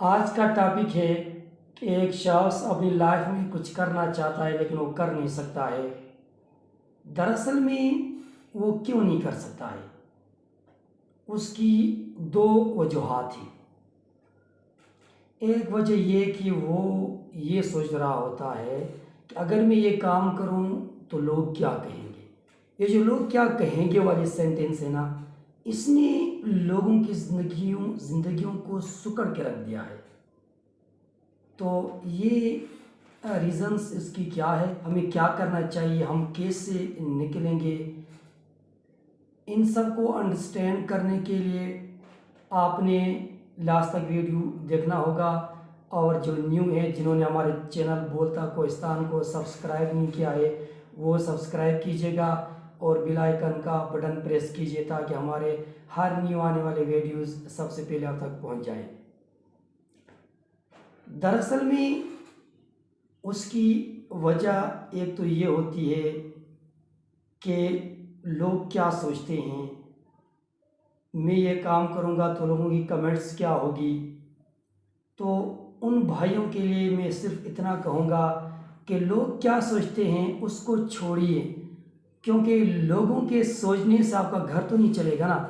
آج کا ٹاپک ہے کہ ایک شخص اپنی لائف میں کچھ کرنا چاہتا ہے لیکن وہ کر نہیں سکتا ہے۔ دراصل میں وہ کیوں نہیں کر سکتا ہے؟ اس کی دو وجوہات ہیں۔ ایک وجہ یہ کہ وہ یہ سوچ رہا ہوتا ہے کہ اگر میں یہ کام کروں تو لوگ کیا کہیں گے۔ یہ جو لوگ کیا کہیں گے والی سینٹینس ہے نا، اس نے لوگوں کی زندگیوں کو سکڑ کے رکھ دیا ہے۔ تو یہ ریزنز اس کی کیا ہے، ہمیں کیا کرنا چاہیے، ہم کیسے نکلیں گے، ان سب کو انڈرسٹینڈ کرنے کے لیے آپ نے لاسٹ تک ویڈیو دیکھنا ہوگا۔ اور جو نیو ہے، جنہوں نے ہمارے چینل بولتا کوہستان کو سبسکرائب نہیں کیا ہے، وہ سبسکرائب کیجیے گا اور بیل آئیکن کا بٹن پریس کیجیے تاکہ ہمارے ہر نیو آنے والے ویڈیوز سب سے پہلے آپ تک پہنچ جائیں۔ دراصل میں اس کی وجہ ایک تو یہ ہوتی ہے کہ لوگ کیا سوچتے ہیں، میں یہ کام کروں گا تو لوگوں کی کمنٹس کیا ہوگی۔ تو ان بھائیوں کے لیے میں صرف اتنا کہوں گا کہ لوگ کیا سوچتے ہیں اس کو چھوڑیے، کیونکہ لوگوں کے سوچنے سے آپ کا گھر تو نہیں چلے گا نا،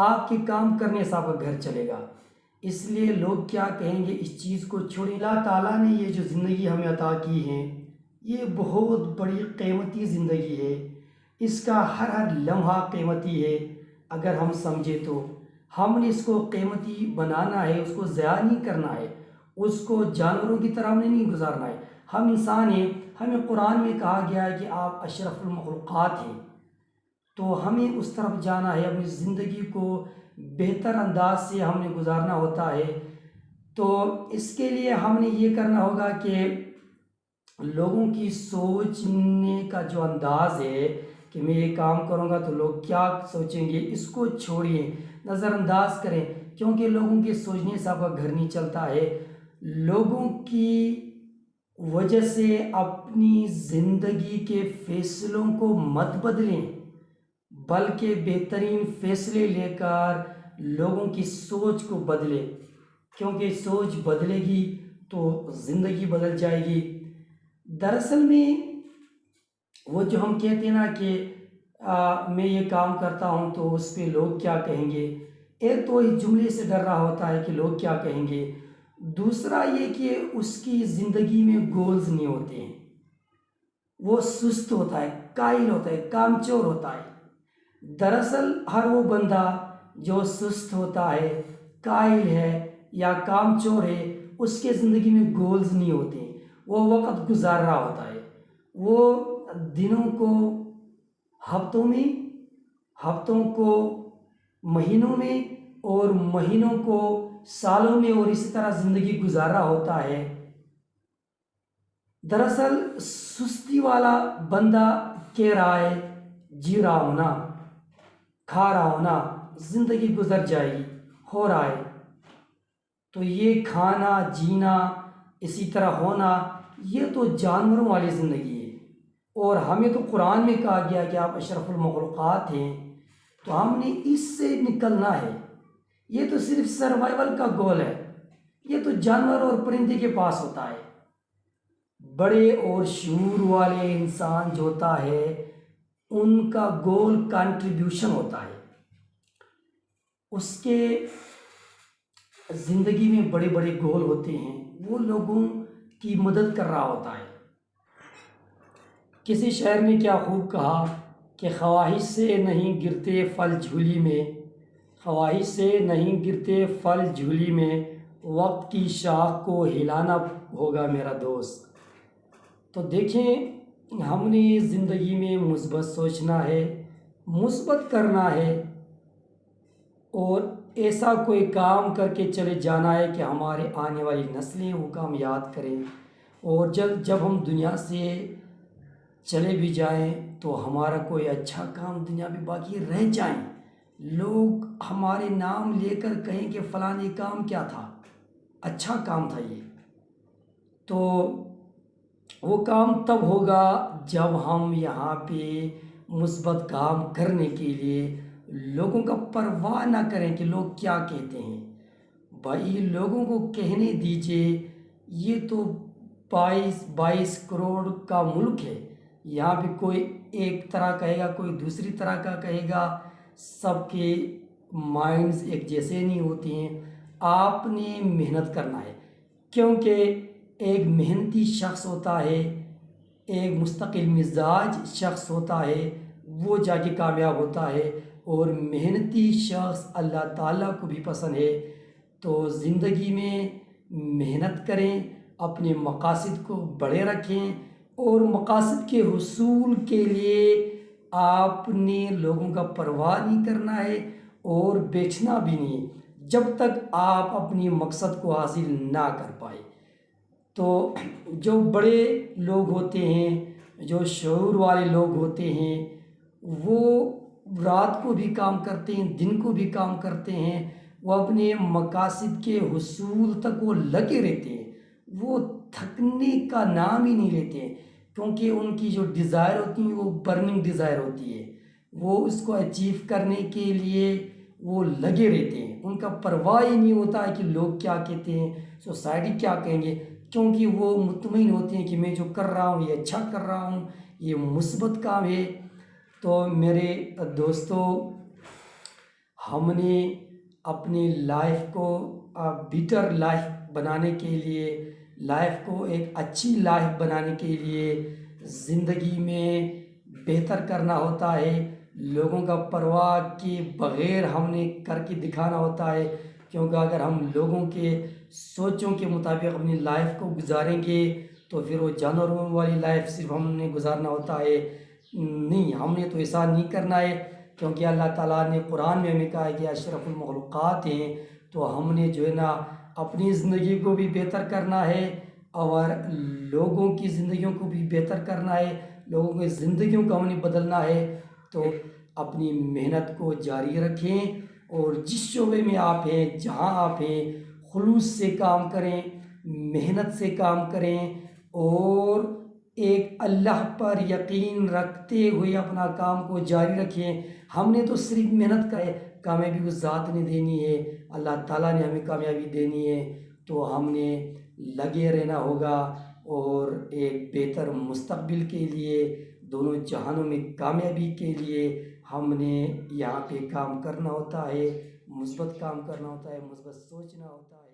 آپ کے کام کرنے سے آپ کا گھر چلے گا۔ اس لیے لوگ کیا کہیں گے اس چیز کو چھوڑیں۔ اللہ تعالیٰ نے یہ جو زندگی ہمیں عطا کی ہے، یہ بہت بڑی قیمتی زندگی ہے، اس کا ہر لمحہ قیمتی ہے۔ اگر ہم سمجھے تو ہم نے اس کو قیمتی بنانا ہے، اس کو ضائع نہیں کرنا ہے، اس کو جانوروں کی طرح ہم نے نہیں گزارنا ہے۔ ہم انسان ہیں، ہمیں قرآن میں کہا گیا ہے کہ آپ اشرف المخلوقات ہیں، تو ہمیں اس طرف جانا ہے، اپنی زندگی کو بہتر انداز سے ہم نے گزارنا ہوتا ہے۔ تو اس کے لیے ہم نے یہ کرنا ہوگا کہ لوگوں کی سوچنے کا جو انداز ہے کہ میں یہ کام کروں گا تو لوگ کیا سوچیں گے، اس کو چھوڑیے، نظر انداز کریں، کیونکہ لوگوں کے سوچنے سے آپ کا گھر نہیں چلتا ہے۔ لوگوں کی وجہ سے اپنی زندگی کے فیصلوں کو مت بدلیں، بلکہ بہترین فیصلے لے کر لوگوں کی سوچ کو بدلیں، کیونکہ سوچ بدلے گی تو زندگی بدل جائے گی۔ دراصل میں وہ جو ہم کہتے ہیں نا کہ میں یہ کام کرتا ہوں تو اس پہ لوگ کیا کہیں گے، ایک تو اس جملے سے ڈر رہا ہوتا ہے کہ لوگ کیا کہیں گے، دوسرا یہ کہ اس کی زندگی میں گولز نہیں ہوتے ہیں، وہ سست ہوتا ہے، کائل ہوتا ہے، کامچور ہوتا ہے۔ دراصل ہر وہ بندہ جو سست ہوتا ہے، کائل ہے یا کامچور ہے، اس کے زندگی میں گولز نہیں ہوتے ہیں، وہ وقت گزار رہا ہوتا ہے، وہ دنوں کو ہفتوں کو مہینوں میں اور مہینوں کو سالوں میں اور اسی طرح زندگی گزار رہا ہوتا ہے۔ دراصل سستی والا بندہ کہہ رہا ہے جی رہا ہونا، کھا رہا ہونا، زندگی گزر جائے گی، ہو رہا ہے۔ تو یہ کھانا جینا اسی طرح ہونا، یہ تو جانوروں والی زندگی ہے، اور ہمیں تو قرآن میں کہا گیا کہ آپ اشرف المخلوقات ہیں، تو ہم نے اس سے نکلنا ہے۔ یہ تو صرف سروائیول کا گول ہے، یہ تو جانور اور پرندے کے پاس ہوتا ہے۔ بڑے اور شعور والے انسان جو ہوتا ہے ان کا گول کنٹریبیوشن ہوتا ہے، اس کے زندگی میں بڑے بڑے گول ہوتے ہیں، وہ لوگوں کی مدد کر رہا ہوتا ہے۔ کسی شاعر نے کیا خوب کہا کہ خواہش سے نہیں گرتے پھل جھولی میں، خواہش سے نہیں گرتے پھل جھولی میں، وقت کی شاخ کو ہلانا ہوگا میرا دوست۔ تو دیکھیں، ہم نے زندگی میں مثبت سوچنا ہے، مثبت کرنا ہے، اور ایسا کوئی کام کر کے چلے جانا ہے کہ ہمارے آنے والی نسلیں وہ کام یاد کریں، اور جب ہم دنیا سے چلے بھی جائیں تو ہمارا کوئی اچھا کام دنیا میں باقی رہ جائیں، لوگ ہمارے نام لے کر کہیں کہ فلاں کام کیا تھا، اچھا کام تھا یہ۔ تو وہ کام تب ہوگا جب ہم یہاں پہ مثبت کام کرنے کے لیے لوگوں کا پرواہ نہ کریں کہ لوگ کیا کہتے ہیں۔ بھائی لوگوں کو کہنے دیجئے، یہ تو 22 کروڑ کا ملک ہے، یہاں پہ کوئی ایک طرح کہے گا، کوئی دوسری طرح کا کہے گا، سب کے مائنڈز ایک جیسے نہیں ہوتے ہیں۔ آپ نے محنت کرنا ہے، کیونکہ ایک محنتی شخص ہوتا ہے، ایک مستقل مزاج شخص ہوتا ہے، وہ جا کے کامیاب ہوتا ہے، اور محنتی شخص اللہ تعالیٰ کو بھی پسند ہے۔ تو زندگی میں محنت کریں، اپنے مقاصد کو بڑے رکھیں، اور مقاصد کے حصول کے لیے آپ نے لوگوں کا پرواہ نہیں کرنا ہے اور بیٹھنا بھی نہیں جب تک آپ اپنی مقصد کو حاصل نہ کر پائے۔ تو جو بڑے لوگ ہوتے ہیں، جو شعور والے لوگ ہوتے ہیں، وہ رات کو بھی کام کرتے ہیں، دن کو بھی کام کرتے ہیں، وہ اپنے مقاصد کے حصول تک وہ لگے رہتے ہیں، وہ تھکنے کا نام ہی نہیں لیتے ہیں، کیونکہ ان کی جو ڈیزائر ہوتی ہیں وہ برننگ ڈیزائر ہوتی ہے، وہ اس کو اچیو کرنے کے لیے وہ لگے رہتے ہیں، ان کا پرواہ ہی نہیں ہوتا ہے کہ لوگ کیا کہتے ہیں، سوسائٹی کیا کہیں گے، کیونکہ وہ مطمئن ہوتے ہیں کہ میں جو کر رہا ہوں یہ اچھا کر رہا ہوں، یہ مثبت کام ہے۔ تو میرے دوستو، ہم نے اپنی لائف کو بیٹر لائف بنانے کے لیے، لائف کو ایک اچھی لائف بنانے کے لیے زندگی میں بہتر کرنا ہوتا ہے، لوگوں کا پرواہ کے بغیر ہم نے کر کے دکھانا ہوتا ہے، کیونکہ اگر ہم لوگوں کے سوچوں کے مطابق اپنی لائف کو گزاریں گے تو پھر وہ جانوروں والی لائف صرف ہم نے گزارنا ہوتا ہے، نہیں، ہم نے تو ایسا نہیں کرنا ہے، کیونکہ اللہ تعالیٰ نے قرآن میں ہمیں کہا ہے کہ اشرف المخلوقات ہیں، تو ہم نے جو ہے نا اپنی زندگی کو بھی بہتر کرنا ہے اور لوگوں کی زندگیوں کو بھی بہتر کرنا ہے، لوگوں کی زندگیوں کو ہم نے بدلنا ہے۔ تو اپنی محنت کو جاری رکھیں، اور جس شعبے میں آپ ہیں، جہاں آپ ہیں، خلوص سے کام کریں، محنت سے کام کریں، اور ایک اللہ پر یقین رکھتے ہوئے اپنا کام کو جاری رکھیں۔ ہم نے تو صرف محنت کا ہے، کامیابی کو ذات نے دینی ہے، اللہ تعالیٰ نے ہمیں کامیابی دینی ہے، تو ہم نے لگے رہنا ہوگا، اور ایک بہتر مستقبل کے لیے، دونوں جہانوں میں کامیابی کے لیے ہم نے یہاں پہ کام کرنا ہوتا ہے، مثبت کام کرنا ہوتا ہے، مثبت سوچنا ہوتا ہے۔